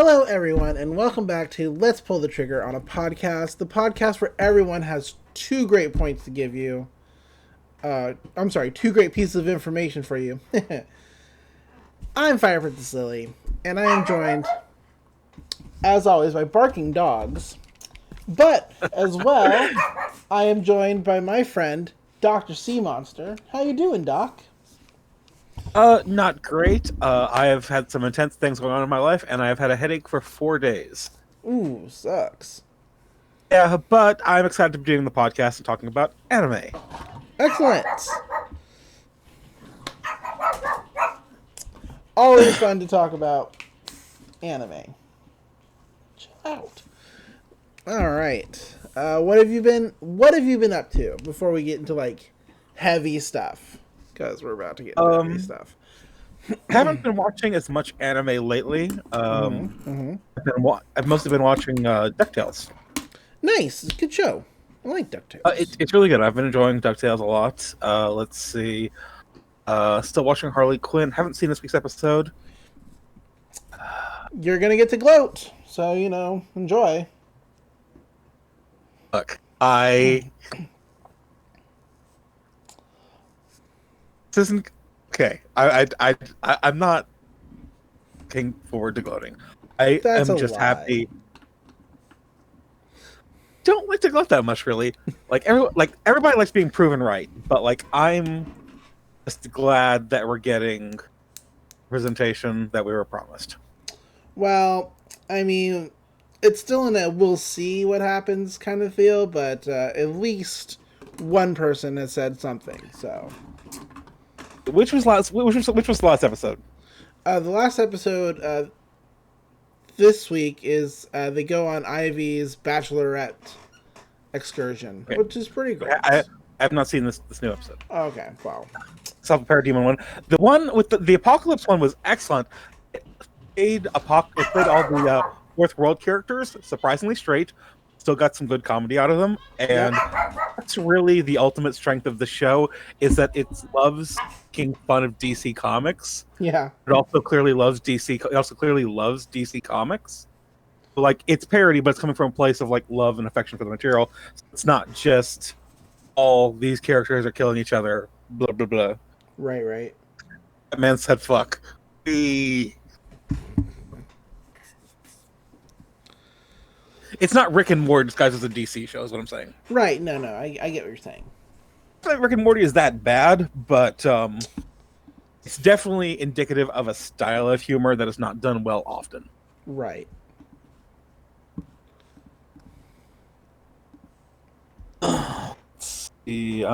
Hello, everyone, and welcome back to Let's Pull the Trigger on a podcast, the podcast where everyone has two great points to give you. Two great pieces of information for you. I'm Fire Princess Lily, and I am joined, as always, by barking dogs. But, as well, I am joined by my friend, Dr. Sea Monster. How you doing, Doc? Not great. I have had some intense things going on in my life, and I have had a headache for 4 days. Ooh, sucks. Yeah, but I'm excited to be doing the podcast and talking about anime. Excellent. Always fun to talk about anime. Chill out. All right. What have you been up to before we get into like heavy stuff? Because we're about to get into heavy Um, stuff. haven't been watching as much anime lately. Mm-hmm. I've mostly been watching DuckTales. Nice. Good show. I like DuckTales. It's really good. I've been enjoying DuckTales a lot. Let's see. Still watching Harley Quinn. Haven't seen this week's episode. You're going to get to gloat. So, enjoy. Look, this isn't okay. I'm not looking forward to gloating. I That's am a just lie. happy. Don't like to gloat that much, really. Everybody likes being proven right, but I'm just glad that we're getting presentation that we were promised. Well, I mean, it's still in a we'll see what happens kind of feel, but at least one person has said something. So, Which was the last episode? the last episode this week is they go on Ivy's bachelorette excursion, Okay. which is pretty cool. I have not seen this new episode. Okay, wow. Self-Parademon one. The one with the Apocalypse one was excellent. It played all the fourth world characters surprisingly straight. Still got some good comedy out of them, and that's really the ultimate strength of the show is that it loves making fun of DC Comics. Yeah. It also clearly loves DC. It also clearly loves DC Comics. It's parody, but it's coming from a place of love and affection for the material. It's not just all these characters are killing each other. Blah blah blah. Right. That man said fuck. It's not Rick and Morty disguised as a DC show, is what I'm saying. Right. No, I get what you're saying. It's not like Rick and Morty is that bad, but it's definitely indicative of a style of humor that is not done well often. Right. The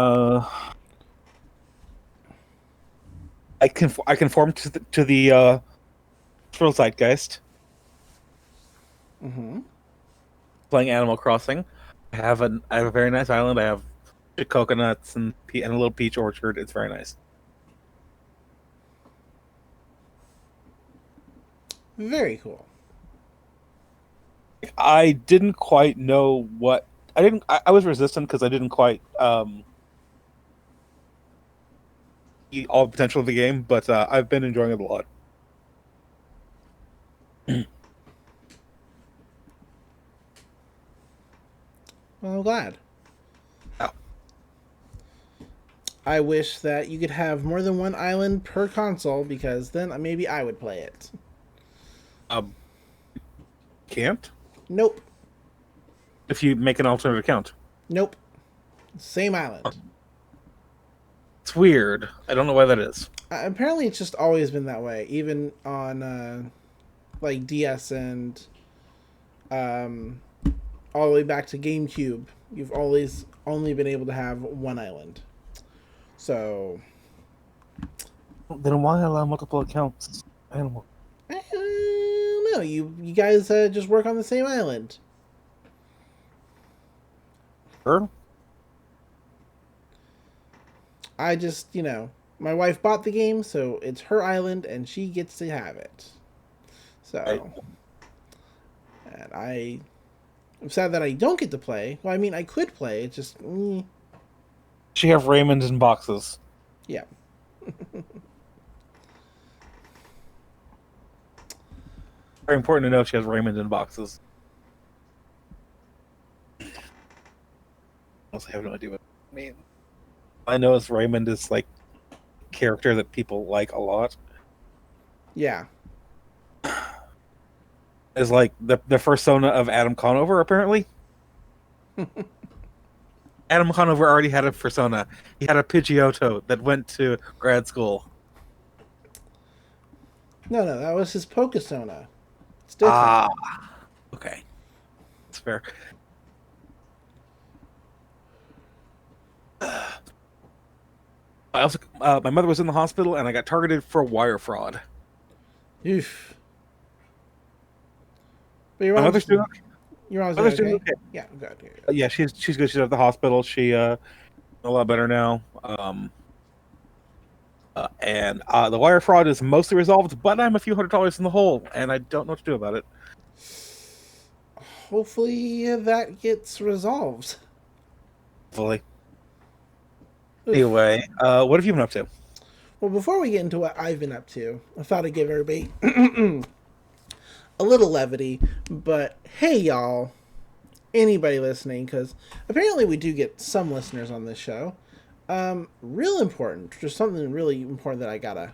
I conform to the cultural zeitgeist. Mm-hmm. Playing Animal Crossing. I have a very nice island. I have coconuts and a little peach orchard. It's very nice. Very cool. I didn't quite know what I was resistant because I didn't quite see all the potential of the game, but I've been enjoying it a lot. Well, I'm glad. Oh. I wish that you could have more than one island per console because then maybe I would play it. Can't Nope. if you make an alternate account. Nope. Same island. It's weird. I don't know why that is. Apparently, it's just always been that way, even on DS and all the way back to GameCube. You've always only been able to have one island. So, Then why allow multiple accounts? Animal. I don't know. You guys just work on the same island. Sure. I just, my wife bought the game, so it's her island, and she gets to have it. So, Right. and I'm sad that I don't get to play. Well, I mean, I could play. It's just, She have Raymond in boxes. Very important to know she has Raymond in boxes. I have no idea what it means. I know is Raymond is like a character that people like a lot. Yeah. Is like the persona of Adam Conover, apparently. Adam Conover already had a persona. He had a Pidgeotto that went to grad school. No, that was his Pokesona. It's different. Ah, okay. That's fair. I also, my mother was in the hospital, and I got targeted for wire fraud. Oof. But your My mom's, mother's doing okay. your mom's doing Mother's doing okay? okay. Yeah, good. Yeah, she's good. She's at the hospital. She a lot better now. And the wire fraud is mostly resolved, but I'm a few $100s in the hole, and I don't know what to do about it. Hopefully that gets resolved. Fully. Oof. Anyway, what have you been up to? Well, before we get into what I've been up to, I thought I'd give everybody a little levity. But hey, y'all, anybody listening, because apparently we do get some listeners on this show. Real important, just something really important that I gotta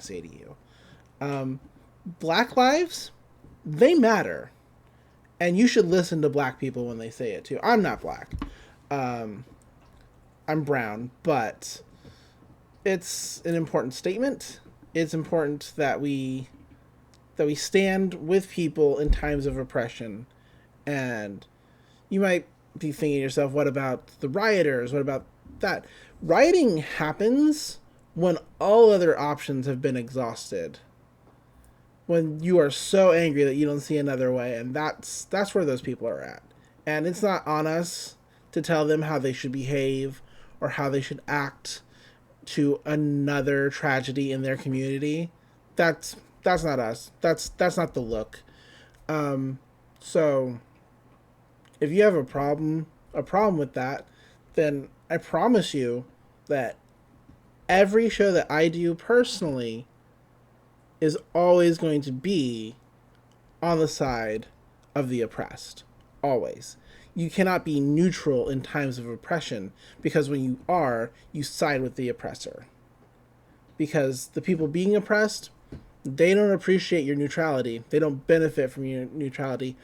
say to you. Black lives, they matter, and you should listen to black people when they say it too. I'm not black, I'm brown, but it's an important statement. It's important that we stand with people in times of oppression. And you might be thinking to yourself, what about the rioters? What about that? Rioting happens when all other options have been exhausted. When you are so angry that you don't see another way, and that's where those people are at. And it's not on us to tell them how they should behave or how they should act to another tragedy in their community. That's not us. That's not the look. So if you have a problem with that, then I promise you that every show that I do personally is always going to be on the side of the oppressed. Always. You cannot be neutral in times of oppression, because when you are, you side with the oppressor. Because the people being oppressed, they don't appreciate your neutrality. They don't benefit from your neutrality.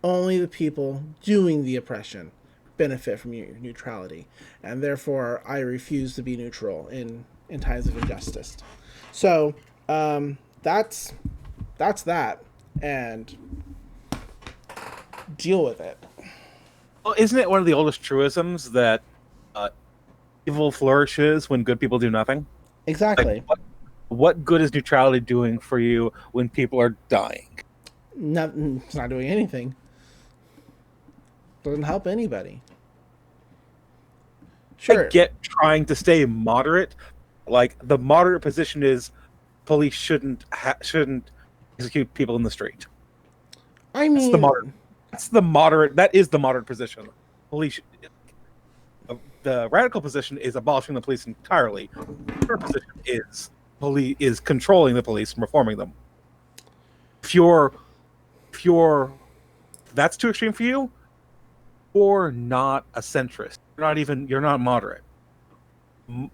Only the people doing the oppression benefit from your neutrality. And therefore, I refuse to be neutral in times of injustice. So, that's that. And deal with it. Well, isn't it one of the oldest truisms that evil flourishes when good people do nothing? Exactly. Like, what good is neutrality doing for you when people are dying? It's not doing anything. Doesn't help anybody. Sure. I get trying to stay moderate. Like, the moderate position is police shouldn't execute people in the street. I mean, that is the moderate position. Police. The radical position is abolishing the police entirely. The position is controlling the police and reforming them. If you're that's too extreme for you, or not a centrist. You're not moderate.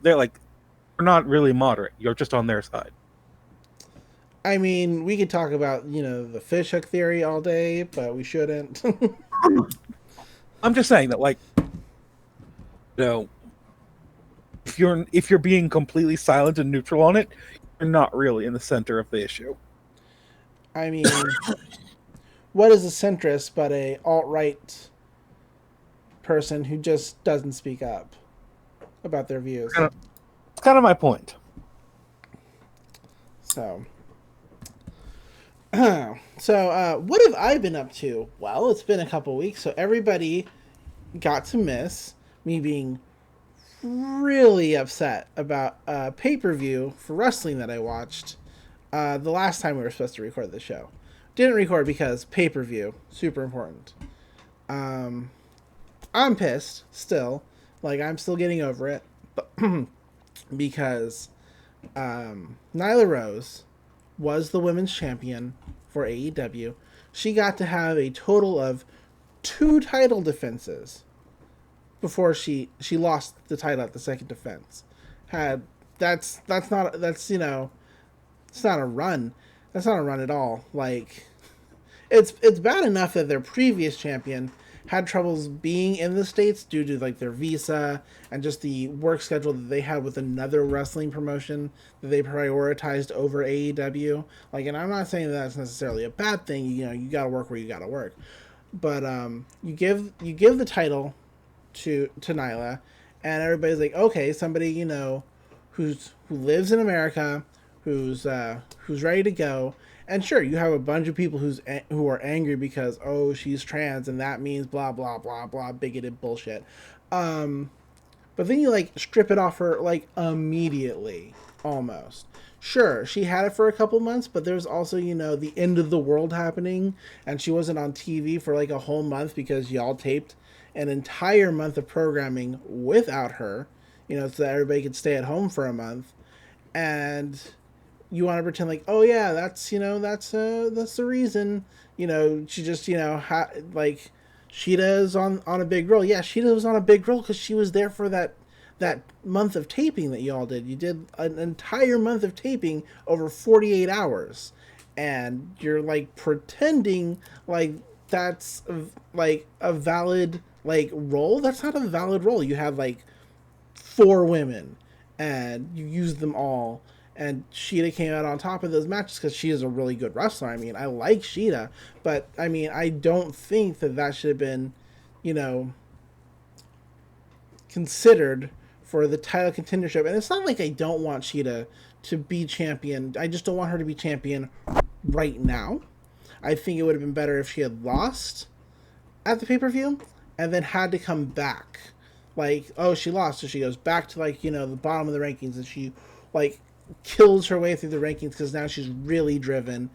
They're like, you're not really moderate. You're just on their side. I mean, we could talk about, the fishhook theory all day, but we shouldn't. I'm just saying that, like, if you're being completely silent and neutral on it, you're not really in the center of the issue. I mean, what is a centrist but a alt-right person who just doesn't speak up about their views? It's kind of my point. So, what have I been up to? Well, it's been a couple weeks, so everybody got to miss me being really upset about a pay-per-view for wrestling that I watched the last time we were supposed to record the show. Didn't record because pay-per-view, super important. I'm pissed still. Like, I'm still getting over it. But because Nyla Rose was the women's champion for AEW, she got to have a total of 2 title defenses before she lost the title at the second defense. Had that's not that's you know it's not a run. That's not a run at all. Like it's bad enough that their previous champion had troubles being in the States due to like their visa and just the work schedule that they had with another wrestling promotion that they prioritized over AEW. Like, and I'm not saying that that's necessarily a bad thing. You know, you gotta work where you gotta work. But you give the title to Nyla, and everybody's like, okay, somebody who lives in America, who's ready to go. And sure, you have a bunch of people who are angry because she's trans and that means blah blah blah blah bigoted bullshit. But then you like strip it off her like immediately, almost. Sure, she had it for a couple months, but there's also the end of the world happening, and she wasn't on TV for like a whole month because y'all taped an entire month of programming without her, so that everybody could stay at home for a month, and you want to pretend like, oh yeah, that's that's the reason, she just like Sheeta is on a big roll. Yeah, Sheeta was on a big roll because she was there for that month of taping that y'all did. You did an entire month of taping over 48 hours, and you're like pretending like that's like a valid like role. That's not a valid role. You had like 4 women and you used them all, and Sheeta came out on top of those matches because she is a really good wrestler. I mean, I like Sheeta, but I mean, I don't think that should have been considered for the title contendership. And it's not like I don't want Sheeta to be champion. I just don't want her to be champion right now. I think it would have been better if she had lost at the pay-per-view and then had to come back. Like, she lost, so she goes back to like, the bottom of the rankings, and she like kills her way through the rankings because now she's really driven.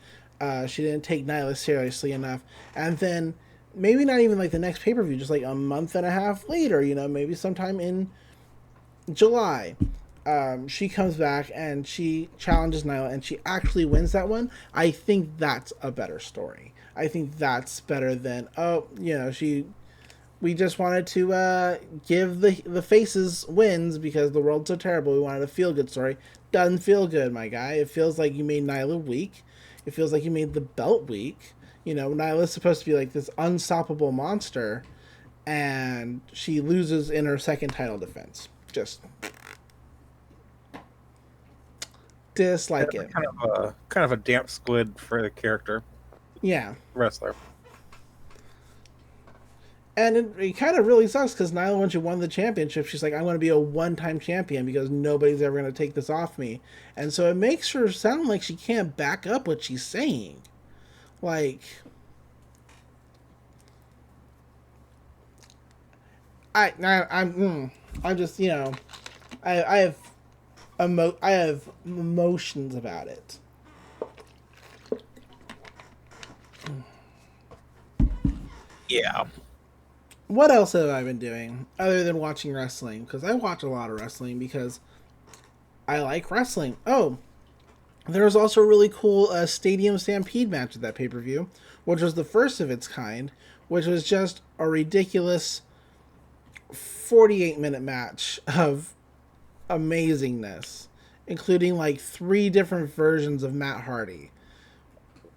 She didn't take Nyla seriously enough. And then maybe not even like the next pay-per-view, just like a month and a half later, maybe sometime in July, she comes back and she challenges Nyla and she actually wins that one. I think that's a better story. I think that's better than we just wanted to give the faces wins because the world's so terrible. We wanted a feel-good story. Doesn't feel good, my guy. It feels like you made Nyla weak. It feels like you made the belt weak. Nyla's supposed to be like this unstoppable monster, and she loses in her second title defense. Just dislike it. Kind of a damp squid for the character. Yeah. Wrestler. And it kind of really sucks because Nyla, when she won the championship, she's like, I'm going to be a one-time champion because nobody's ever going to take this off me. And so it makes her sound like she can't back up what she's saying. Like, I'm just, I have emotions about it. Yeah. What else have I been doing other than watching wrestling? Because I watch a lot of wrestling because I like wrestling. Oh, there was also a really cool Stadium Stampede match at that pay-per-view, which was the first of its kind, which was just a ridiculous 48-minute match of amazingness, including like 3 different versions of Matt Hardy,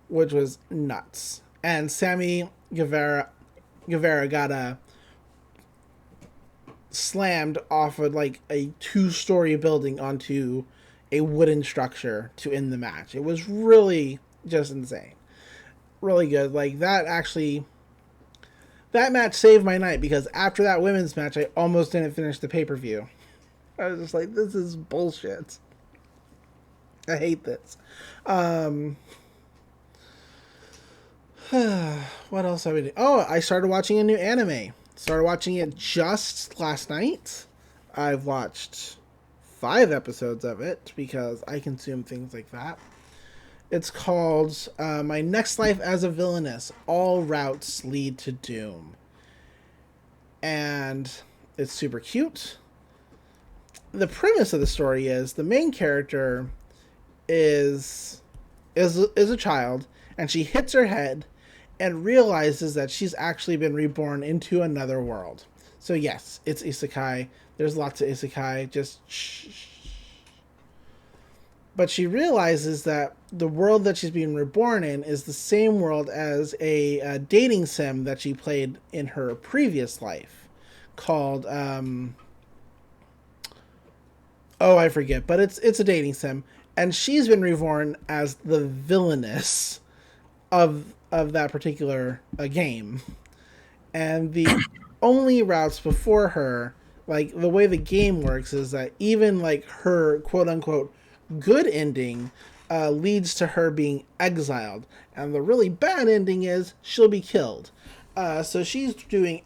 which was nuts. And Sammy Guevara got slammed off of like a 2-story building onto a wooden structure to end the match. It was really just insane. Really good. Like that match saved my night because after that women's match, I almost didn't finish the pay-per-view. I was just like, this is bullshit. I hate this. What else have I been doing? Oh, I started watching a new anime. Started watching it just last night. I've watched 5 episodes of it because I consume things like that. It's called My Next Life as a Villainess. All Routes Lead to Doom. And it's super cute. The premise of the story is the main character is a child, and she hits her head and realizes that she's actually been reborn into another world. So yes, it's isekai. There's lots of isekai. Just shh. But she realizes that the world that she's being reborn in is the same world as a dating sim that she played in her previous life, called I forget, but it's a dating sim, and she's been reborn as the villainess of that particular game, and the only routes before her, like the way the game works, is that even like her quote unquote good ending leads to her being exiled, and the really bad ending is she'll be killed. So she's doing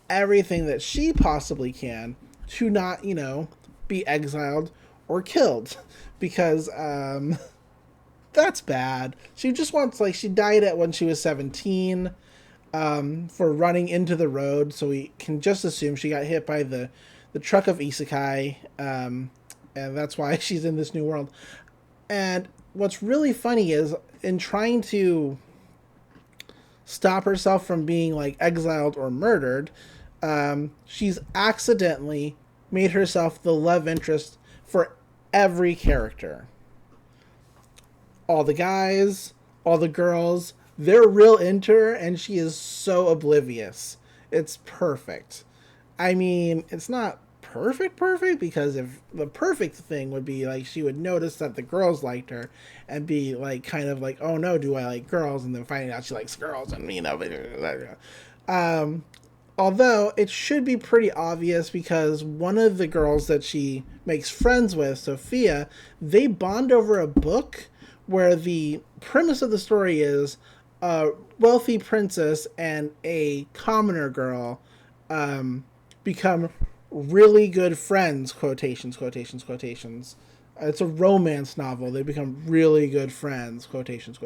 everything that she possibly can to not, be exiled or killed, because that's bad. She just wants, like, she died at when she was 17 for running into the road, so we can just assume she got hit by the truck of isekai, and that's why she's in this new world. And what's really funny is, in trying to stop herself from being, like, exiled or murdered, she's accidentally made herself the love interest for every character. All the guys, all the girls, they're real into her, and she is so oblivious. It's perfect. I mean, it's not perfect, because if the perfect thing would be, like, she would notice that the girls liked her and be, like, kind of like, oh no, do I like girls? And then finding out she likes girls, and, although it should be pretty obvious, because one of the girls that she makes friends with, Sophia, they bond over a book where the premise of the story is a wealthy princess and a commoner girl become really good friends, quotations. It's a romance novel. They become really good friends, quotations.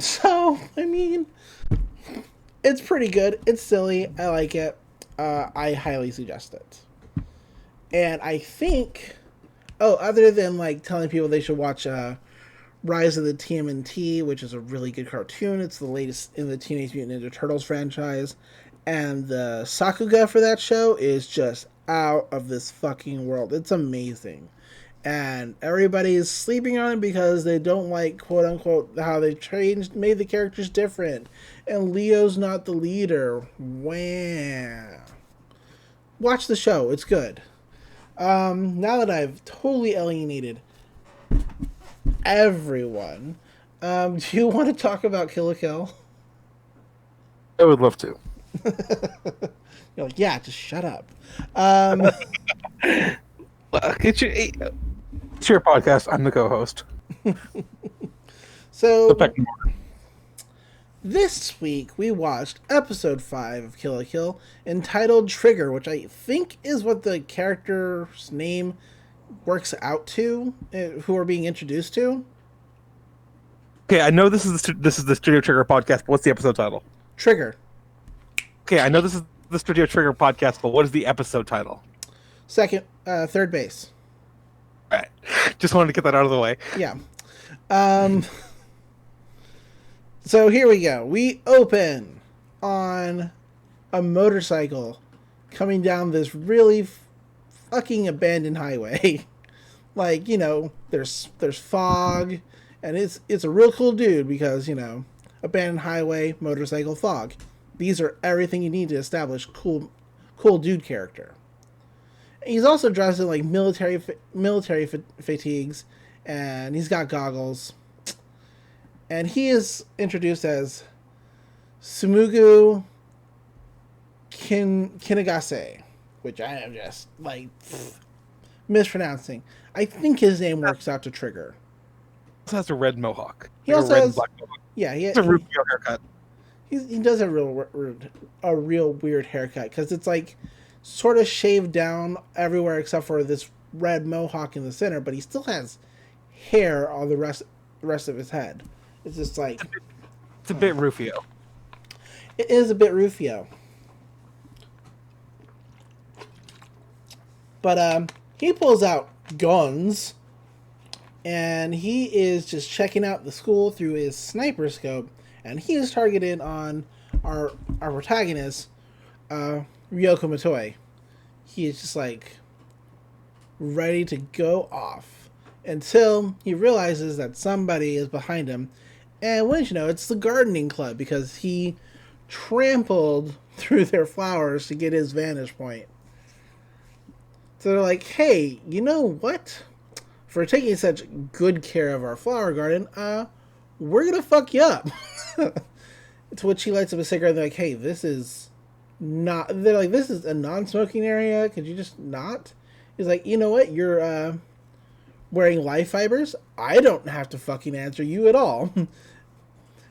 So, I mean, it's pretty good. It's silly. I like it. I highly suggest it. And I think, other than, like, telling people they should watch Rise of the TMNT, which is a really good cartoon. It's the latest in the Teenage Mutant Ninja Turtles franchise. And the Sakuga for that show is just out of this fucking world. It's amazing. And everybody's sleeping on it because they don't like, quote unquote, how they made the characters different. And Leo's not the leader. Wow. Watch the show. It's good. Now that I've totally alienated everyone, do you want to talk about Kill la Kill? I would love to. You're like, yeah, just shut up. It's your podcast. I'm the co-host. So, this week we watched episode 5 of Kill la Kill, entitled Trigger, which I think is what the character's name works out to, who we're being introduced to. Okay, I know this is the Studio Trigger podcast, but what's the episode title? Trigger. Okay, I know this is the Studio Trigger podcast, but what is the episode title? Third base. All right. Just wanted to get that out of the way. Yeah. So here we go. We open on a motorcycle coming down this really fucking abandoned highway. Like, there's fog, and it's a real cool dude because, abandoned highway, motorcycle, fog. These are everything you need to establish cool dude character. He's also dressed in, like, military fatigues, and he's got goggles. And he is introduced as Sumugu Kinagase, which I am just, like, mispronouncing. I think his name works out to Trigger. He also has a red mohawk. He also has, black mohawk. Yeah, he has a Rufio haircut. He does a real weird haircut, because it's, like, sort of shaved down everywhere except for this red mohawk in the center, but he still has hair on the rest of his head. It's just like, it's a bit Rufio. It is a bit Rufio. But he pulls out guns, and he is just checking out the school through his sniper scope, and he is targeted on our protagonist, Ryoko Matoi. He is just like ready to go off until he realizes that somebody is behind him, and wouldn't you know, it's the gardening club because he trampled through their flowers to get his vantage point. So they're like, "Hey, you know what? For taking such good care of our flower garden, we're gonna fuck you up." To which he lights up a cigarette. They're like, "Hey, this is not." They're like, "This is a non-smoking area. Could you just not?" He's like, "You know what? You're wearing life fibers. I don't have to fucking answer you at all." And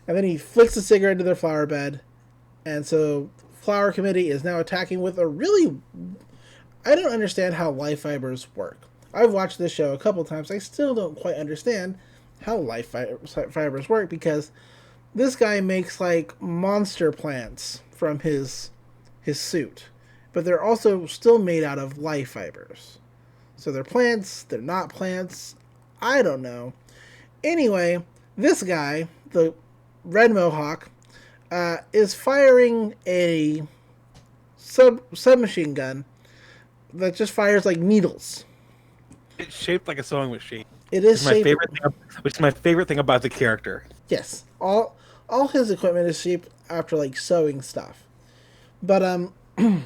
then he flicks the cigarette into their flower bed, and so flower committee is now attacking with a really. I don't understand how life fibers work. I've watched this show a couple times. I still don't quite understand how life fibers work because this guy makes like monster plants from his suit, but they're also still made out of life fibers. So they're plants, they're not plants. I don't know. Anyway, this guy, the Red Mohawk, is firing a submachine gun that just fires like needles. It's shaped like a sewing machine. It is my favorite thing, which is my favorite thing about the character. Yes, all his equipment is shaped after like sewing stuff, but it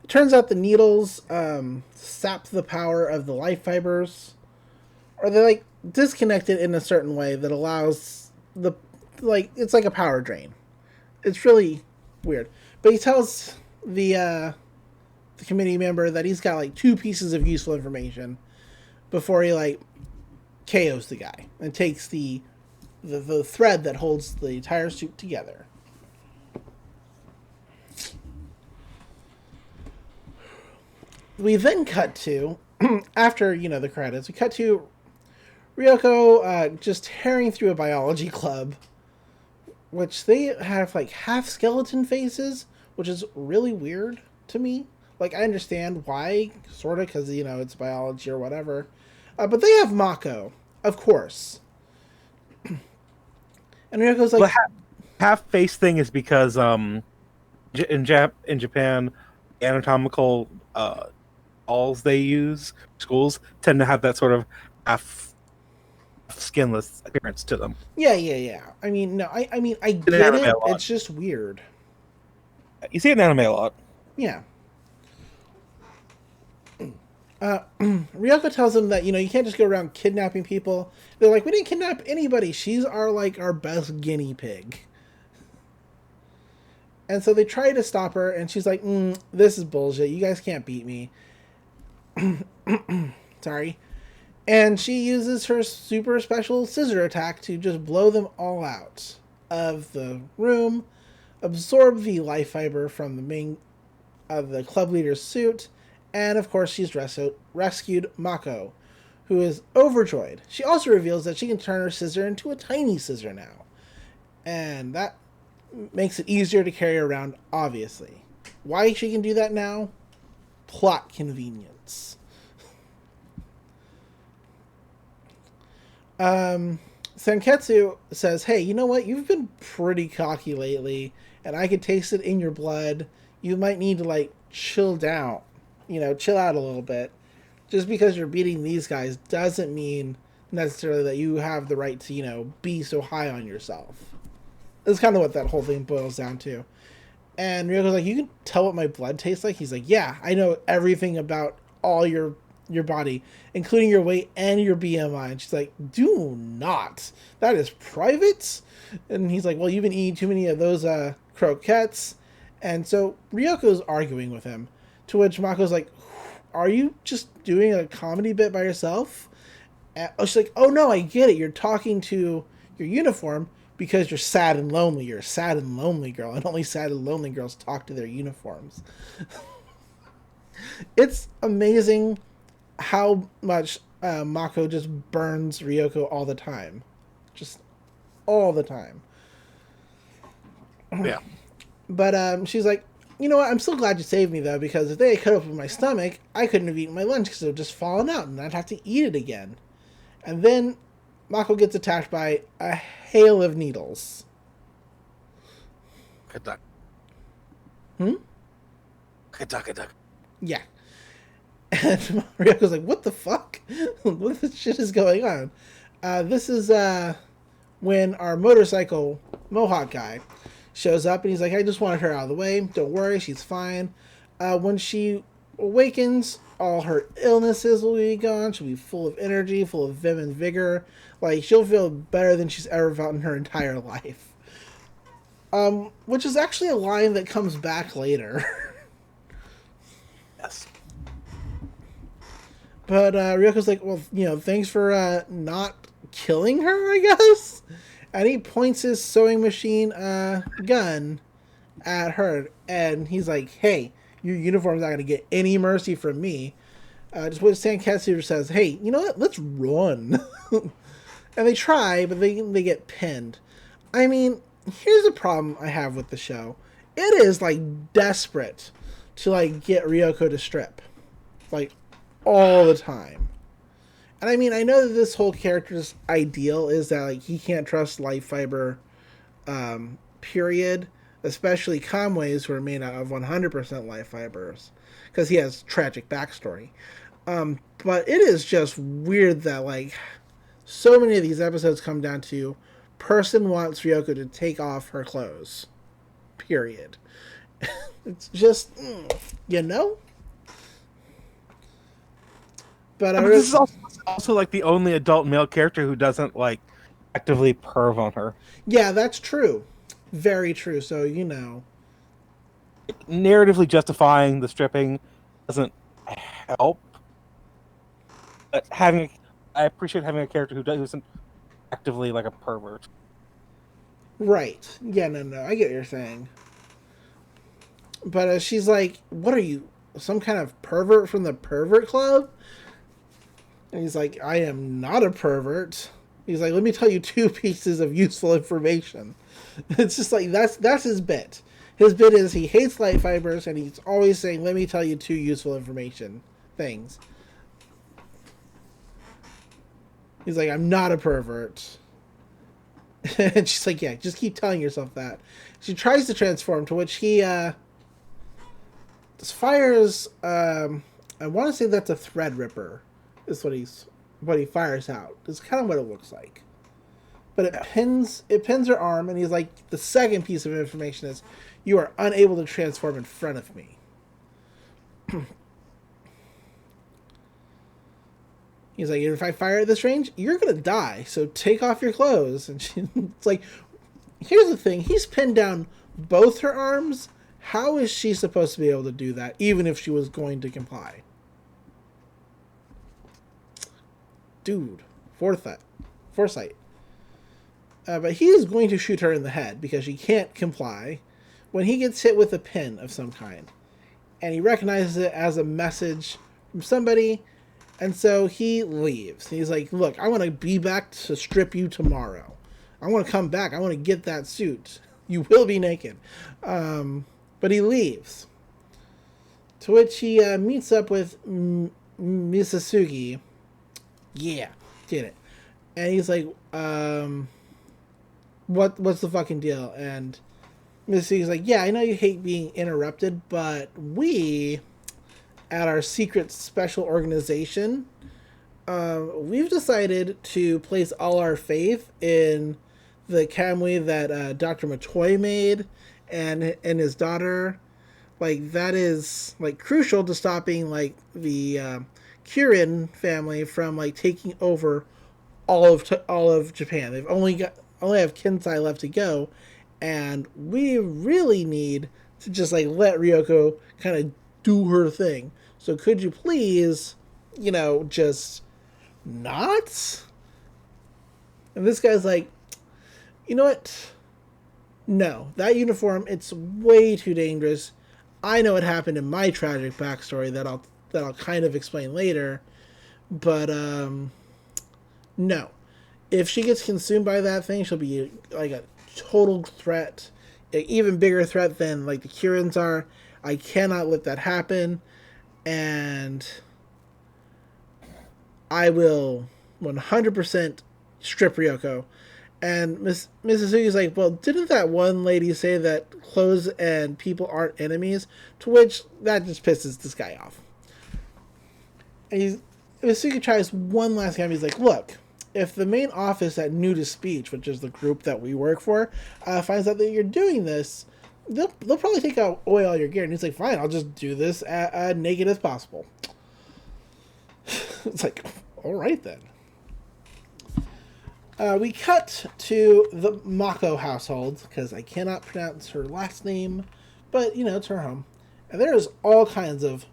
turns out the needles sap the power of the life fibers, or they're like disconnected in a certain way that allows the it's like a power drain. It's really weird. But he tells the committee member that he's got like 2 pieces of useful information before he like KOs the guy and takes the thread that holds the entire suit together. We then cut to after the credits. We cut to Ryoko just tearing through a biology club, which they have like half skeleton faces, which is really weird to me. Like, I understand why, sort of, because, it's biology or whatever. But they have Mako, of course. And Ryoko's like... Well, half-face thing is because in Japan, anatomical dolls they use, schools, tend to have that sort of half skinless appearance to them. Yeah. I mean, no, I get it. It's just weird. You see it in anime a lot. Yeah. Ryoko tells him that, you can't just go around kidnapping people. They're like, we didn't kidnap anybody. She's our best guinea pig. And so they try to stop her, and she's like, this is bullshit. You guys can't beat me. Sorry. And she uses her super special scissor attack to just blow them all out of the room, absorb the life fiber from the club leader's suit, and of course she's rescued Mako, who is overjoyed. She also reveals that she can turn her scissor into a tiny scissor now. And that makes it easier to carry around, obviously. Why she can do that now? Plot convenience. Senketsu says, hey, you know what? You've been pretty cocky lately, and I can taste it in your blood. You might need to, chill down. Chill out a little bit. Just because you're beating these guys doesn't mean necessarily that you have the right to, be so high on yourself. That's kind of what that whole thing boils down to. And Ryoko's like, you can tell what my blood tastes like? He's like, yeah, I know everything about all your body, including your weight and your BMI. And she's like, do not. That is private. And he's like, well, you've been eating too many of those croquettes. And so Ryoko's arguing with him, to which Mako's like, are you just doing a comedy bit by yourself? And she's like, oh no, I get it. You're talking to your uniform because you're sad and lonely. You're a sad and lonely girl, and only sad and lonely girls talk to their uniforms. It's amazing how much Mako just burns Ryoko all the time. Just all the time. Yeah. But she's like, you know what? I'm so glad you saved me, though, because if they had cut open my stomach, I couldn't have eaten my lunch because it would have just fallen out, and I'd have to eat it again. And then Mako gets attacked by a hail of needles. Good duck. Hmm? Good duck, good duck. Yeah. And Ryoko's like, what the fuck? What the shit is going on? This is when our motorcycle Mohawk guy shows up and he's like, I just wanted her out of the way. Don't worry, she's fine. When she awakens, all her illnesses will be gone. She'll be full of energy, full of vim and vigor. Like, she'll feel better than she's ever felt in her entire life. Which is actually a line that comes back later. Yes. But Ryoko's like, well, thanks for not killing her, I guess. And he points his sewing machine gun at her, and he's like, hey, your uniform's not going to get any mercy from me. Just what Sanketsu says, hey, you know what? Let's run. And they try, but they get pinned. I mean, here's a problem I have with the show. It is, like, desperate to, like, get Ryoko to strip. Like, all the time. And I mean, I know that this whole character's ideal is that, like, he can't trust life fiber, period. Especially Kamwe's, who are made out of 100% life fibers. Because he has tragic backstory. But it is just weird that, like, so many of these episodes come down to person wants Ryoko to take off her clothes. Period. It's just, you know? But this is also like the only adult male character who doesn't like actively perv on her. Yeah, that's true. Very true. So, Narratively justifying the stripping doesn't help. But I appreciate having a character who isn't actively like a pervert. Right. Yeah, no. I get what you're saying. But she's like, what are you, some kind of pervert from the pervert club? And he's like, I am not a pervert. He's like, let me tell you 2 pieces of useful information. It's just like, that's his bit. His bit is he hates light fibers, and he's always saying, let me tell you 2 useful information things. He's like, I'm not a pervert. And she's like, yeah, just keep telling yourself that. She tries to transform, to which he fires, I want to say that's a thread ripper. Is what he fires out. It's kind of what it looks like. But it pins her arm, and he's like, the second piece of information is, you are unable to transform in front of me. He's like, if I fire at this range, you're gonna die, so take off your clothes. And it's like, here's the thing, he's pinned down both her arms. How is she supposed to be able to do that, even if she was going to comply? Dude, foresight. But he is going to shoot her in the head because she can't comply when he gets hit with a pin of some kind. And he recognizes it as a message from somebody, and so he leaves. He's like, look, I want to be back to strip you tomorrow. I want to come back. I want to get that suit. You will be naked. But he leaves. To which he meets up with Misasugi. Yeah, get it. And he's like, what's the fucking deal? And Misasugi's like, yeah, I know you hate being interrupted, but we, at our secret special organization, we've decided to place all our faith in the Kamui that Dr. Matoy made and his daughter. Like, that is, like, crucial to stopping, like, the Kirin family from, like, taking over all of Japan. They've only have Kinsai left to go, and we really need to just, like, let Ryoko kind of do her thing. So could you please, just not? And this guy's like, you know what? No, that uniform, it's way too dangerous. I know what happened in my tragic backstory that I'll kind of explain later, but no. If she gets consumed by that thing, she'll be like a total threat, an even bigger threat than like the Kirins are. I cannot let that happen, and I will 100% strip Ryoko. And Mrs. Sugi's like, well, didn't that one lady say that clothes and people aren't enemies? To which that just pisses this guy off. And Misugi tries one last time. He's like, look, if the main office at Nudist Speech, which is the group that we work for, finds out that you're doing this, they'll probably take away all your gear. And he's like, fine, I'll just do this as naked as possible. It's like, all right then. We cut to the Mako household, because I cannot pronounce her last name, but, it's her home. And there's all kinds of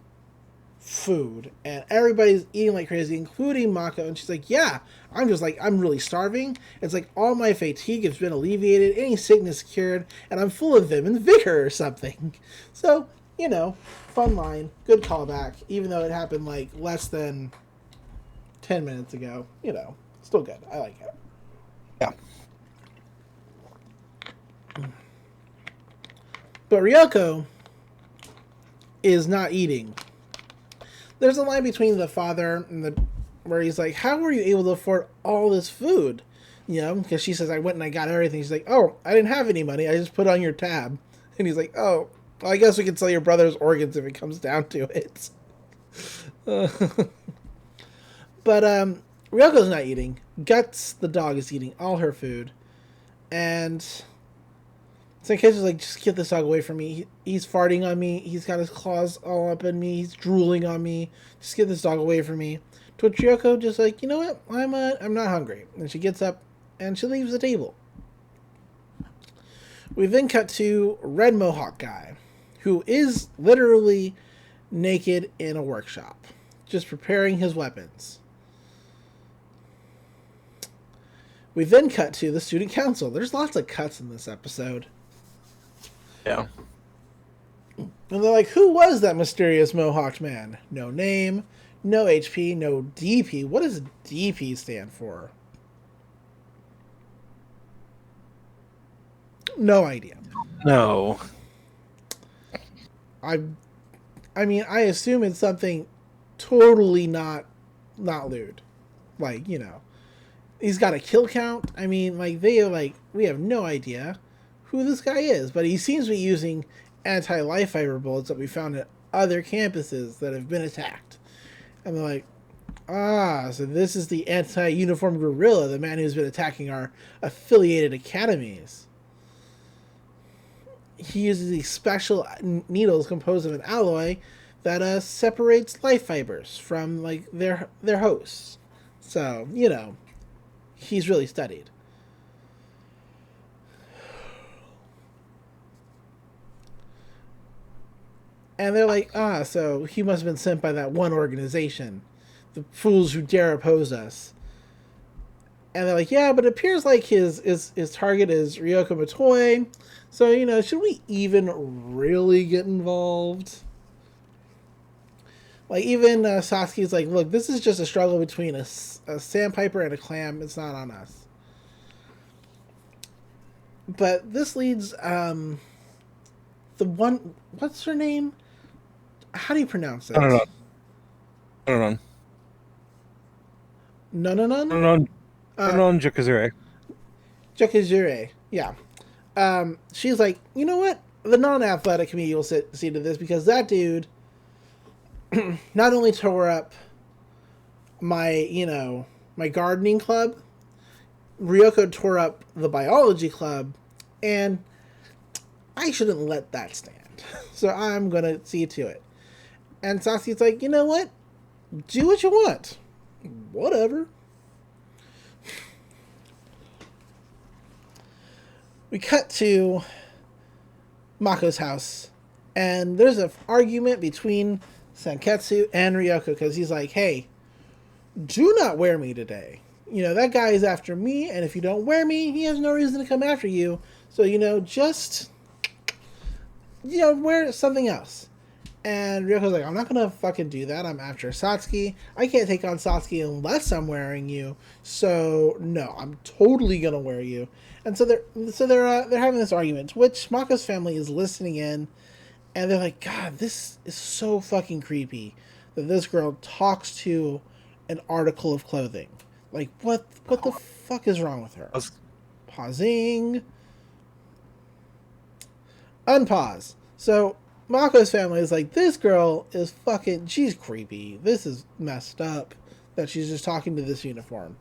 food, and everybody's eating like crazy, including Mako, and she's like, yeah, I'm really starving. It's like all my fatigue has been alleviated, any sickness cured, and I'm full of vim and vigor or something. So, fun line, good callback, even though it happened like less than 10 minutes ago, still good. I like it. Yeah. But Ryoko is not eating. There's a line between the father and where he's like, how were you able to afford all this food? Because she says, I went and I got everything. She's like, oh, I didn't have any money. I just put on your tab. And he's like, oh, well, I guess we can sell your brother's organs if it comes down to it. But Ryoko's not eating. Guts, the dog, is eating all her food. And Senkechi's like, just get this dog away from me. He's farting on me. He's got his claws all up in me. He's drooling on me. Just get this dog away from me. To which Ryoko just like, you know what? I'm not hungry. And she gets up and she leaves the table. We then cut to Red Mohawk guy, who is literally naked in a workshop, just preparing his weapons. We then cut to the student council. There's lots of cuts in this episode. Yeah. And they're like, who was that mysterious Mohawked man? No name, no HP, no DP. What does DP stand for? No idea. No. I assume it's something totally not lewd. Like, he's got a kill count. We have no idea who this guy is, but he seems to be using anti-life fiber bullets that we found at other campuses that have been attacked. And they're like, so this is the anti-uniform guerrilla, the man who's been attacking our affiliated academies. He uses these special needles composed of an alloy that separates life fibers from their hosts. So, he's really studied. And they're like, so he must have been sent by that one organization. The fools who dare oppose us. And they're like, yeah, but it appears like his target is Ryoko Matoi. So, should we even really get involved? Like, even Sasuke's like, look, this is just a struggle between a sandpiper and a clam. It's not on us. But this leads, the one, what's her name? How do you pronounce it? I don't know. No. Jakazure. Jakazure, yeah. She's like, you know what? The non-athletic community will see to this because that dude not only tore up my gardening club, Ryoko tore up the biology club, and I shouldn't let that stand. So I'm going to see to it. And Sasuke's like, you know what? Do what you want. Whatever. We cut to Mako's house, and there's an argument between Senketsu and Ryoko, because he's like, hey, do not wear me today. That guy is after me, and if you don't wear me, he has no reason to come after you. So, just, wear something else. And Ryoko's like, I'm not going to fucking do that. I'm after Satsuki. I can't take on Satsuki unless I'm wearing you. So, no, I'm totally going to wear you. And so they're having this argument, which Mako's family is listening in, and they're like, God, this is so fucking creepy that this girl talks to an article of clothing. Like, what the fuck is wrong with her? Was- Pausing. Unpause. So, Mako's family is like, this girl is fucking, she's creepy. This is messed up that she's just talking to this uniform.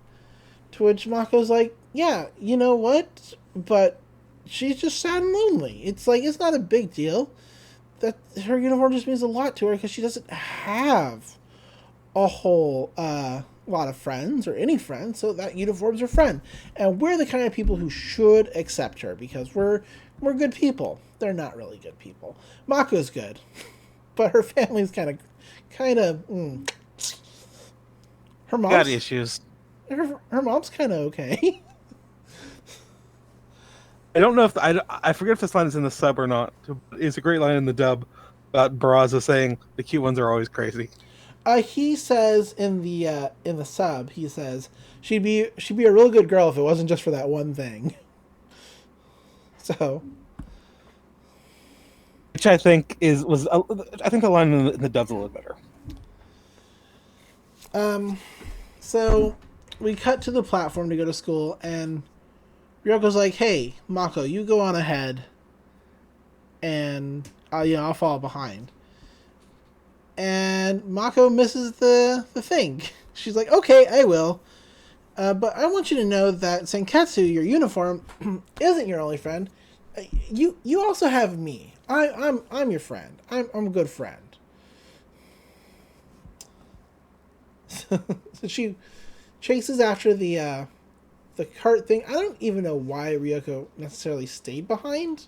To which Mako's like, yeah, you know what? But she's just sad and lonely. It's like, it's not a big deal. That her uniform just means a lot to her because she doesn't have a whole lot of friends or any friends, so that uniform's her friend. And we're the kind of people who should accept her because we're good people. They're not really good people. Mako's good, but her family's kind of her mom's got issues. her mom's kind of okay. I don't know if I forget if this line is in the sub or not. It's a great line in the dub about Barraza saying the cute ones are always crazy. He says in the sub, he says she'd be a real good girl if it wasn't just for that one thing. So, Which I think I think the line in the dub's a little better. So we cut to the platform to go to school, and Ryoko's like, "Hey, Mako, you go on ahead, and I'll follow behind." And Mako misses the thing. She's like, "Okay, I will, but I want you to know that Senketsu, your uniform, isn't your only friend. You also have me. I'm your friend. I'm a good friend." So she chases after the cart thing. I don't even know why Ryoko necessarily stayed behind,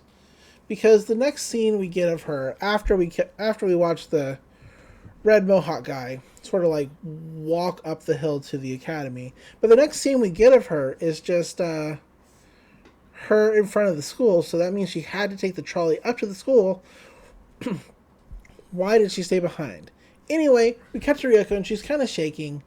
because the next scene we get of her after we watch the red mohawk guy sort of like walk up the hill to the academy, but the next scene we get of her is just her in front of the school. So that means she had to take the trolley up to the school. Why did she stay behind? Anyway, we cut to Ryoko and she's kind of shaking.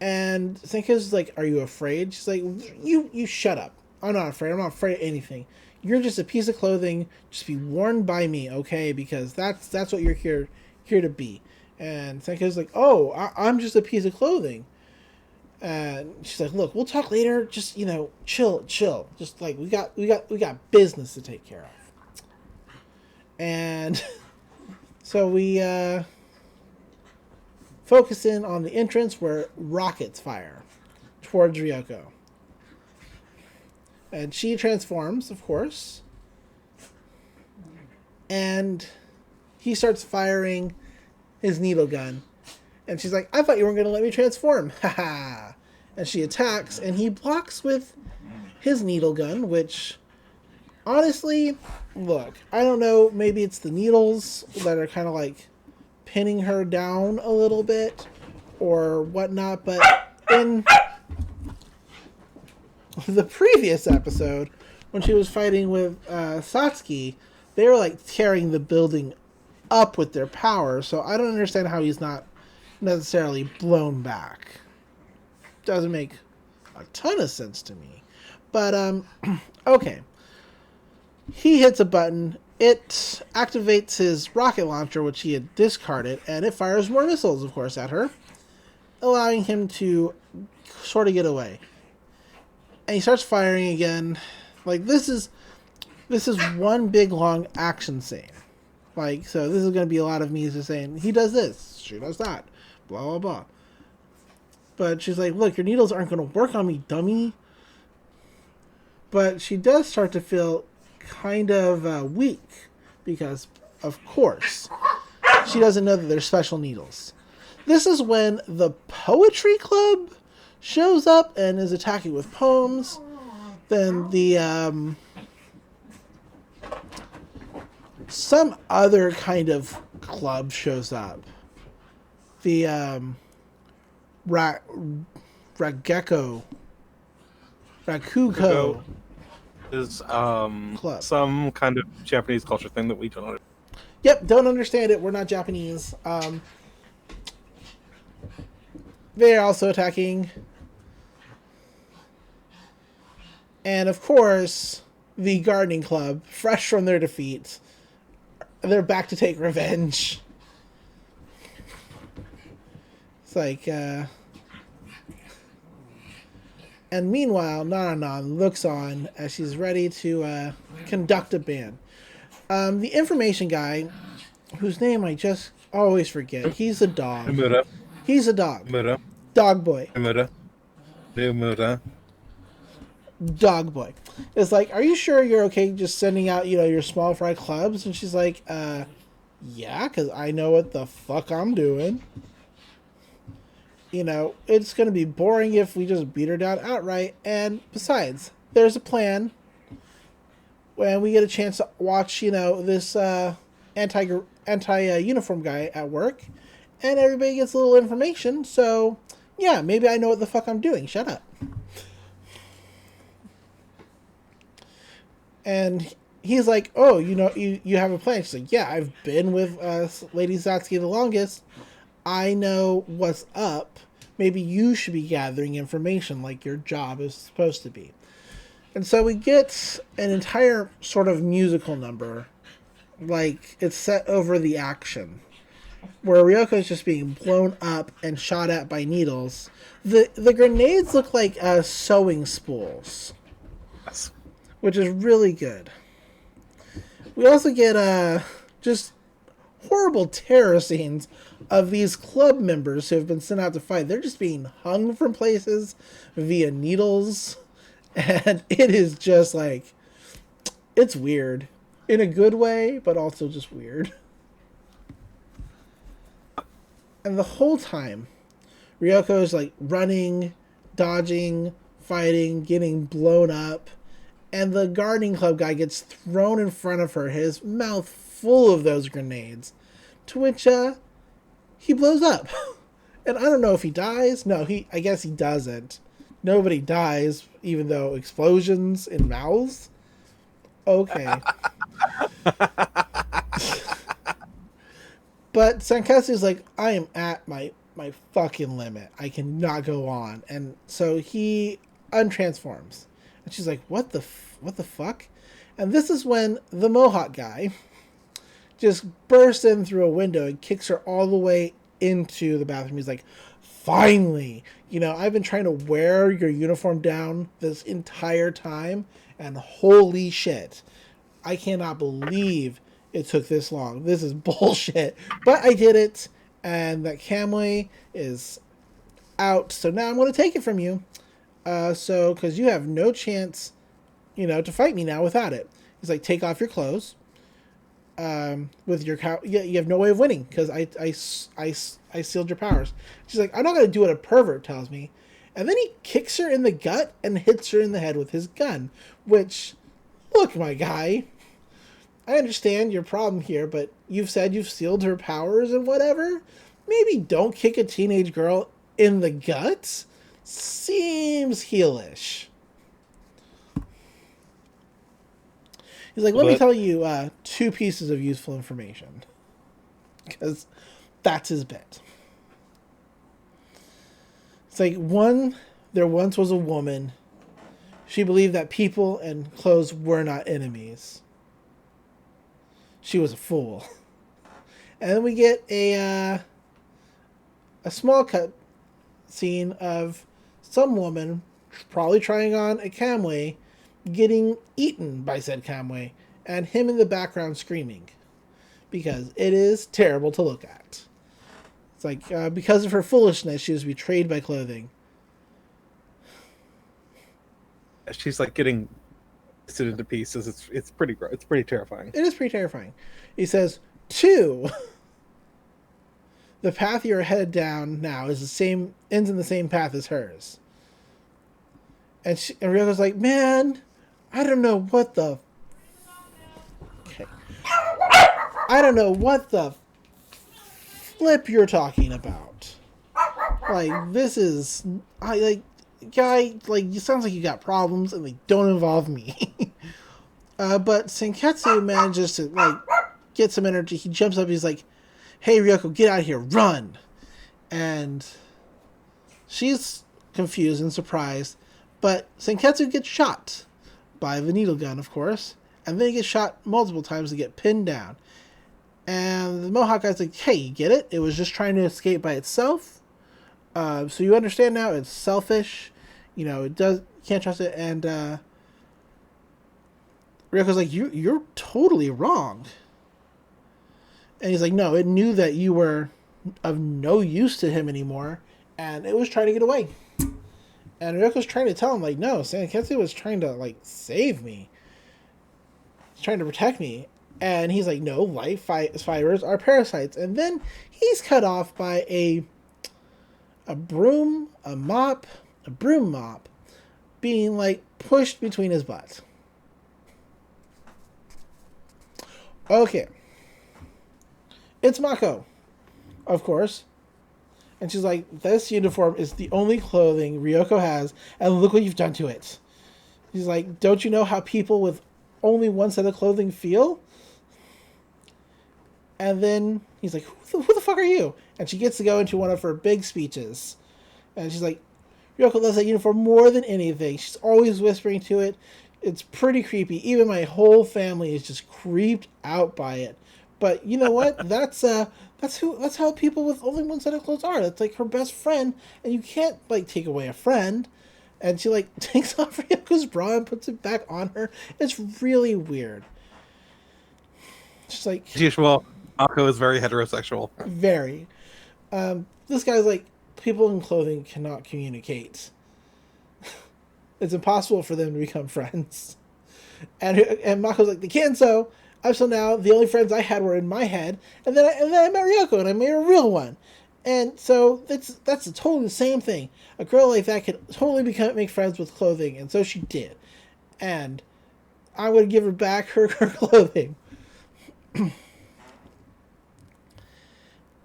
And Senka's like, "Are you afraid?" She's like, You shut up. I'm not afraid. I'm not afraid of anything. You're just a piece of clothing. Just be worn by me, okay? Because that's what you're here to be. And Senka's like, "Oh, I'm just a piece of clothing." And she's like, "Look, we'll talk later. Just chill. Just like we got business to take care of." And so we focus in on the entrance where rockets fire towards Ryoko. And she transforms, of course. And he starts firing his needle gun. And she's like, "I thought you weren't going to let me transform." Haha. And she attacks, and he blocks with his needle gun, which, honestly, look, I don't know, maybe it's the needles that are kind of like pinning her down a little bit or whatnot, but in the previous episode, when she was fighting with Satsuki, they were like tearing the building up with their power, so I don't understand how he's not necessarily blown back. Doesn't make a ton of sense to me. But, okay. He hits a button. It activates his rocket launcher, which he had discarded, and it fires more missiles, of course, at her, allowing him to sort of get away. And he starts firing again. Like, this is one big, long action scene. Like, so this is going to be a lot of me just saying, he does this, she does that, blah, blah, blah. But she's like, "Look, your needles aren't going to work on me, dummy." But she does start to feel kind of weak because, of course, she doesn't know that they're special needles. This is when the poetry club shows up and is attacking with poems. Then the some other kind of club shows up. The Rakugo is club. some kind of Japanese culture thing that we don't understand. Yep, don't understand it. We're not Japanese. They're also attacking. And of course, the gardening club, fresh from their defeat, they're back to take revenge. It's like, And meanwhile, Nananon looks on as she's ready to conduct a band. The information guy, whose name I just always forget, he's a dog. Umura, He's a dog. Umura, Dog boy. Umura, Umura. Dog boy. It's like, are you sure you're okay just sending out, your small fry clubs? And she's like, yeah, because I know what the fuck I'm doing. It's going to be boring if we just beat her down outright. And besides, there's a plan. When we get a chance to watch, this anti-uniform guy at work, and everybody gets a little information. So, yeah, maybe I know what the fuck I'm doing. Shut up. And he's like, oh, you have a plan. She's like, yeah, I've been with Lady Satsuki the longest. I know what's up. Maybe you should be gathering information like your job is supposed to be. And so we get an entire sort of musical number. Like, it's set over the action. Where Ryoko is just being blown up and shot at by needles. The grenades look like sewing spools. Yes. Which is really good. We also get just horrible terror scenes of these club members who have been sent out to fight. They're just being hung from places via needles. And it is just like, it's weird. In a good way, but also just weird. And the whole time, Ryoko is like running, dodging, fighting, getting blown up. And the gardening club guy gets thrown in front of her, his mouth full of those grenades. To which, he blows up. And I don't know if he dies. No, I guess he doesn't. Nobody dies, even though explosions in mouths. Okay. But Sanketsu's like, I am at my fucking limit. I cannot go on. And so he untransforms. And she's like, what the fuck? And this is when the Mohawk guy just bursts in through a window and kicks her all the way into the bathroom. He's like, finally! I've been trying to wear your uniform down this entire time, and holy shit, I cannot believe it took this long. This is bullshit. But I did it, and that Kamui is out, so now I'm going to take it from you. Because you have no chance, to fight me now without it. He's like, take off your clothes. With your cow, you have no way of winning because I sealed your powers. She's like, I'm not gonna do what a pervert tells me. And then he kicks her in the gut and hits her in the head with his gun. Which, look, my guy, I understand your problem here, but you've said you've sealed her powers and whatever. Maybe don't kick a teenage girl in the gut. Seems heelish. He's like, let me tell you 2 pieces of useful information. Because that's his bit. It's like, one, there once was a woman. She believed that people and clothes were not enemies. She was a fool. And then we get a small cut scene of some woman, probably trying on a Kamui, getting eaten by said Kamui, and him in the background screaming. Because it is terrible to look at. It's like, because of her foolishness, she was betrayed by clothing. She's like getting twisted into pieces. It's pretty gross. It's pretty terrifying. It is pretty terrifying. He says, 2, the path you're headed down now is ends in the same path as hers. And Ryoko's like, man, I don't know what the... Okay. I don't know what the flip you're talking about. Like, this is... Guy, you sounds like you got problems and they don't involve me. But Senketsu manages to, get some energy. He jumps up, he's like, hey, Ryoko, get out of here, run! And she's confused and surprised, but Senketsu gets shot by the needle gun, of course, and then he gets shot multiple times to get pinned down. And the Mohawk guy's like, hey, you get it? It was just trying to escape by itself. So you understand now it's selfish. can't trust it. And Ryoko's like, you're totally wrong. And he's like, no, it knew that you were of no use to him anymore, and it was trying to get away. And Ryoko's trying to tell him, like, no, Sanketsu was trying to, like, save me. He's trying to protect me. And he's like, no, life fibers are parasites. And then he's cut off by a broom mop, being, like, pushed between his butt. Okay. It's Mako, of course. And she's like, this uniform is the only clothing Ryoko has, and look what you've done to it. She's like, don't you know how people with only one set of clothing feel? And then he's like, who the fuck are you? And she gets to go into one of her big speeches. And she's like, Ryoko loves that uniform more than anything. She's always whispering to it. It's pretty creepy. Even my whole family is just creeped out by it. But you know what? That's how people with only one set of clothes are. That's like her best friend, and you can't like take away a friend. And she like takes off Ryoko's bra and puts it back on her. It's really weird. She's like, as usual, Mako is very heterosexual. Very. This guy's like, people in clothing cannot communicate. It's impossible for them to become friends. And Mako's like, they can so. Up till now, the only friends I had were in my head, and then I met Ryoko, and I made a real one. And so that's totally the same thing. A girl like that could totally make friends with clothing, and so she did. And I would give her back her clothing.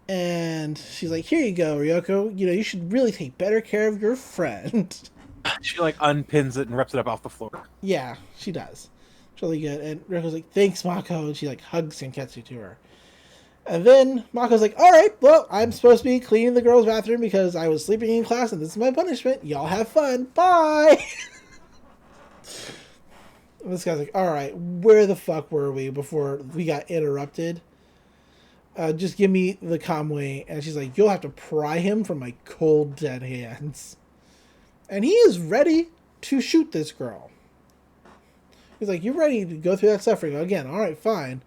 And she's like, here you go, Ryoko. You should really take better care of your friend. She like unpins it and rips it up off the floor. Yeah, she does. It's really good. And Ryoko's like, thanks, Mako. And she like hugs Sanketsu to her. And then Mako's like, all right, well, I'm supposed to be cleaning the girls' bathroom because I was sleeping in class and this is my punishment. Y'all have fun. Bye. And this guy's like, all right, where the fuck were we before we got interrupted? Just give me the Kamui. And she's like, you'll have to pry him from my cold, dead hands. And he is ready to shoot this girl. He's like, you ready to go through that suffering? Again, all right, fine.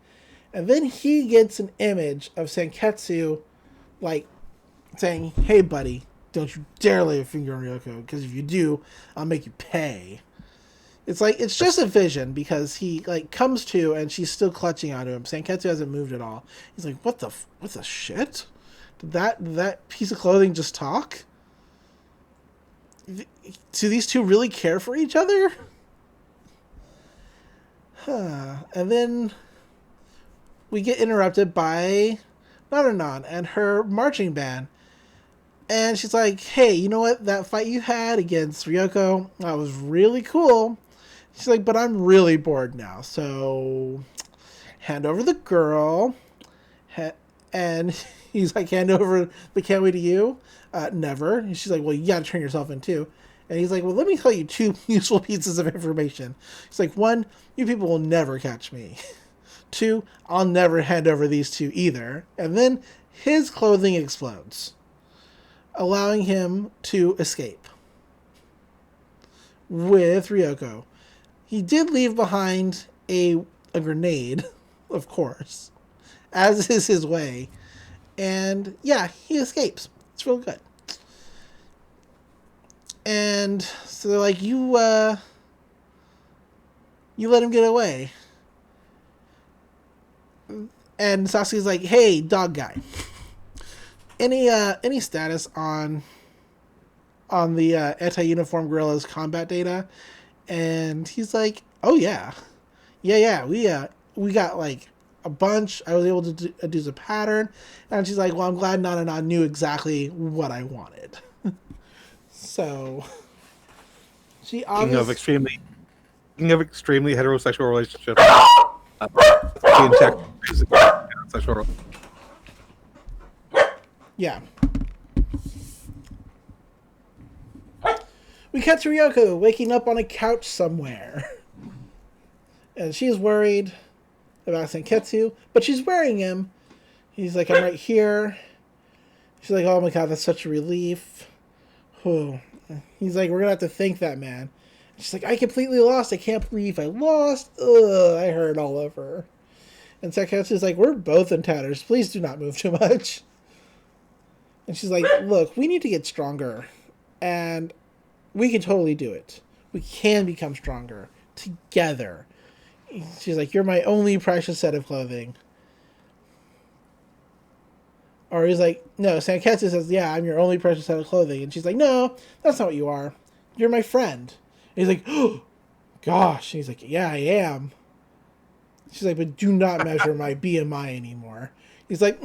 And then he gets an image of Sanketsu, like, saying, hey, buddy, don't you dare lay a finger on Ryoko, because if you do, I'll make you pay. It's like, it's just a vision, because he, like, comes to, and she's still clutching onto him. Sanketsu hasn't moved at all. He's like, what the shit? Did that piece of clothing just talk? Do these two really care for each other? And then we get interrupted by Nananon and her marching band. And she's like, hey, you know what? That fight you had against Ryoko, that was really cool. She's like, but I'm really bored now. So hand over the girl. And he's like, hand over the Kamui to you? Never. And she's like, well, you gotta turn yourself in too. And he's like, well, let me tell you two useful pieces of information. He's like, one, you people will never catch me. Two, I'll never hand over these two either. And then his clothing explodes, allowing him to escape with Ryoko. He did leave behind a grenade, of course, as is his way. And yeah, he escapes. It's real good. And so they're like, you let him get away. And Sasuke's like, hey, dog guy. Any status on the anti-uniform guerrillas combat data? And he's like, oh yeah. We got like a bunch. I was able to deduce a pattern. And she's like, well, I'm glad Nana knew exactly what I wanted. So she obviously Speaking of extremely heterosexual relationships, yeah. We cut to Ryoko waking up on a couch somewhere. And she's worried about Sanketsu, but she's wearing him. He's like, I'm right here. She's like, oh my god, that's such a relief. Whew. He's like, we're gonna have to thank that man. She's like, I completely lost. I can't believe I lost. Ugh, I hurt all over. And Sakatsu's like, we're both in tatters. Please do not move too much. And she's like, look, we need to get stronger. And we can totally do it. We can become stronger together. She's like, you're my only precious set of clothing. Or he's like, no, Sanketsu says, yeah, I'm your only precious set of clothing. And she's like, no, that's not what you are. You're my friend. And he's like, oh, gosh. And he's like, yeah, I am. She's like, but do not measure my BMI anymore. He's like,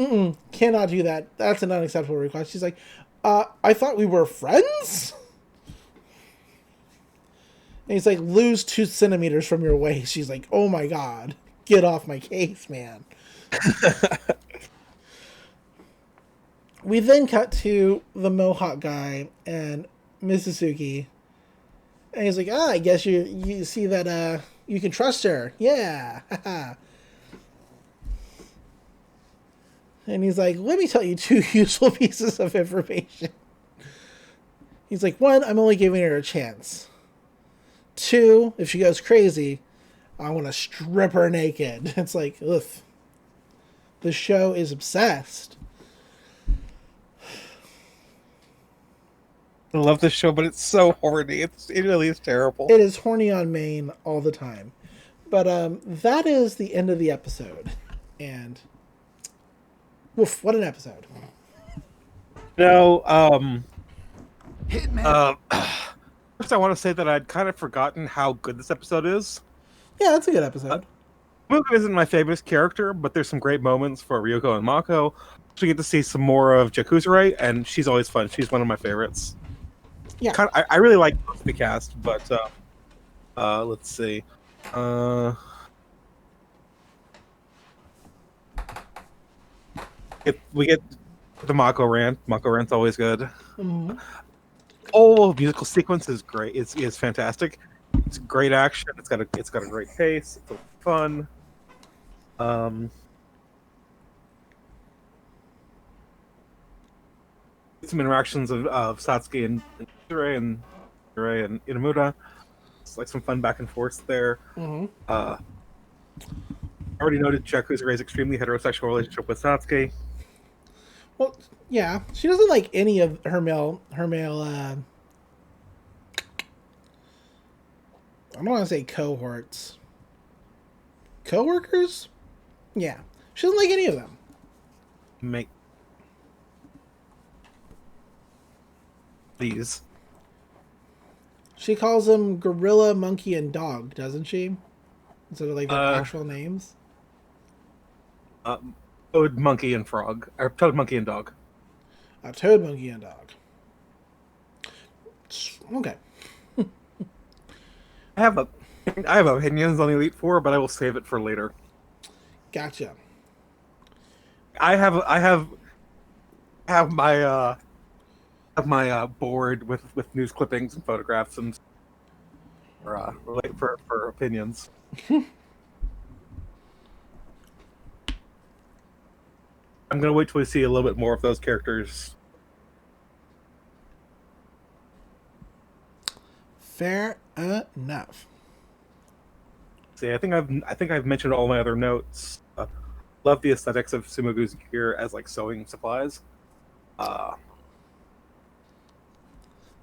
cannot do that. That's an unacceptable request. She's like, I thought we were friends? And he's like, lose 2 centimeters from your waist. She's like, oh my god. Get off my case, man. We then cut to the Mohawk guy and Misuzuki. And he's like, I guess you see that you can trust her. Yeah. And he's like, let me tell you 2 useful pieces of information. He's like, 1, I'm only giving her a chance. 2, if she goes crazy, I want to strip her naked. It's like, ugh. The show is obsessed. I love this show, but it's so horny. It really is terrible. It is horny on main all the time. But that is the end of the episode. And woof, what an episode. No, first I want to say that I'd kind of forgotten how good this episode is. Yeah, that's a good episode. Muko isn't my favorite character, but there's some great moments for Ryuko and Mako. So we get to see some more of Jakuzure, and she's always fun. She's one of my favorites. Yeah. I really like the cast, but let's see. We get the Mako rant. Mako rant's always good. Mm-hmm. Oh, musical sequence is great. It's fantastic. It's great action. It's got a great pace. It's fun. Some interactions of Satsuki and Yurei and Inamura. It's like some fun back and forth there. Mm-hmm. I already noted Jakuzure's extremely heterosexual relationship with Satsuki. Well, yeah, she doesn't like any of her male. I don't want to say cohorts. Coworkers? Yeah, she doesn't like any of them. These. She calls them gorilla, monkey, and dog, doesn't she? Instead of like their actual names. Toad, monkey, and frog. Or toad, monkey, and dog. Toad, monkey, and dog. Okay. I have opinions on the Elite Four, but I will save it for later. Gotcha. I have my board with news clippings and photographs and for opinions. I'm gonna wait till we see a little bit more of those characters. Fair enough. See, I think I've mentioned all my other notes. Love the aesthetics of Sumogu's gear as like sewing supplies.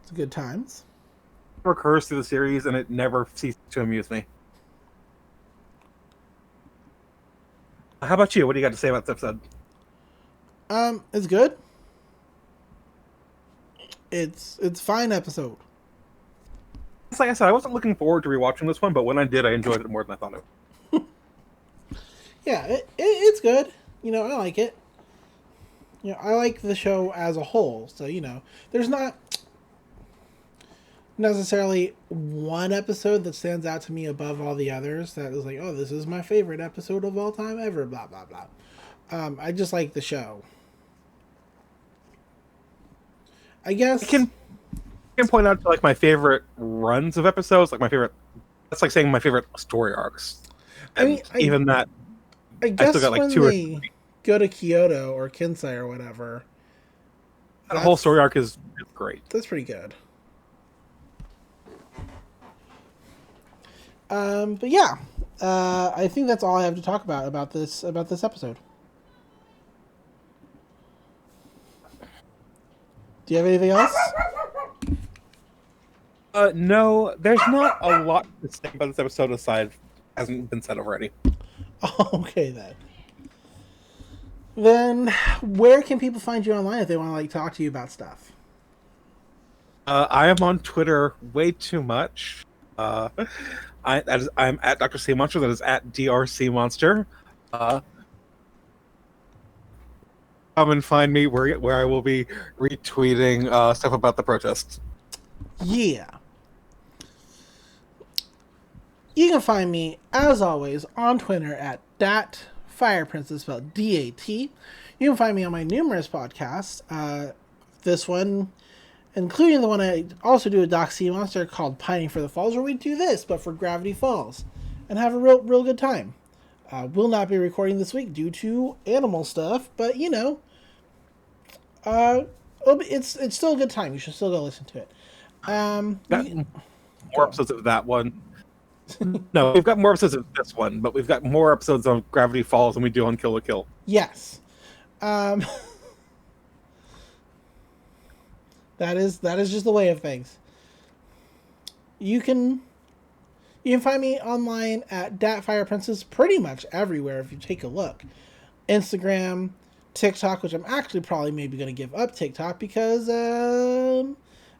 It's good times. It recurs through the series, and it never ceases to amuse me. How about you? What do you got to say about this episode? It's good. It's fine episode. Like I said, I wasn't looking forward to rewatching this one, but when I did, I enjoyed it more than I thought I would. Yeah, it's good. You know, I like it. You know, I like the show as a whole. So, you know, there's not necessarily one episode that stands out to me above all the others that is like, oh, this is my favorite episode of all time ever, blah, blah, blah. I just like the show. I guess... I can point out like my favorite runs of episodes, like my favorite... That's like saying my favorite story arcs. And I mean, even that... I guess still got like when 2 or they 3. Go to Kyoto or Kinsai or whatever... The whole story arc is great. That's pretty good. But yeah, I think that's all I have to talk about this episode. Do you have anything else? No, there's not a lot to say about this episode aside hasn't been said already. Okay then. Then, where can people find you online if they want to talk to you about stuff? I am on Twitter way too much. I'm at Dr. C Monster. That is at DRC Monster. Come and find me where I will be retweeting stuff about the protests. Yeah. You can find me, as always, on Twitter at DatFirePrincess, spelled D-A-T. You can find me on my numerous podcasts. This one, including the one I also do with Doc C Monster called Pining for the Falls, where we do this, but for Gravity Falls, and have a real good time. Will not be recording this week due to animal stuff, but it's still a good time. You should still go listen to it. More episodes of that one. No, we've got more episodes of this one, but we've got more episodes on Gravity Falls than we do on Kill la Kill. Yes. That is just the way of things. You can find me online at DatFirePrincess pretty much everywhere if you take a look. Instagram, TikTok, which I'm actually probably maybe going to give up TikTok because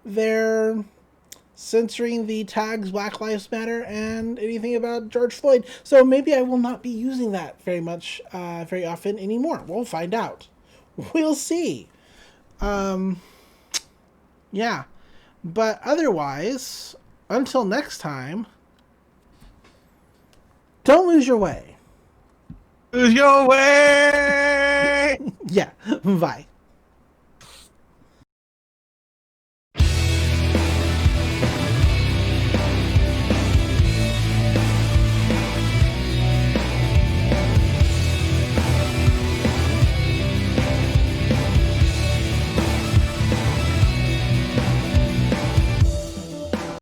they're censoring the tags Black Lives Matter and anything about George Floyd. So maybe I will not be using that very often anymore. We'll find out. We'll see. Yeah. But otherwise, until next time, don't lose your way. Lose your way! Yeah. Bye.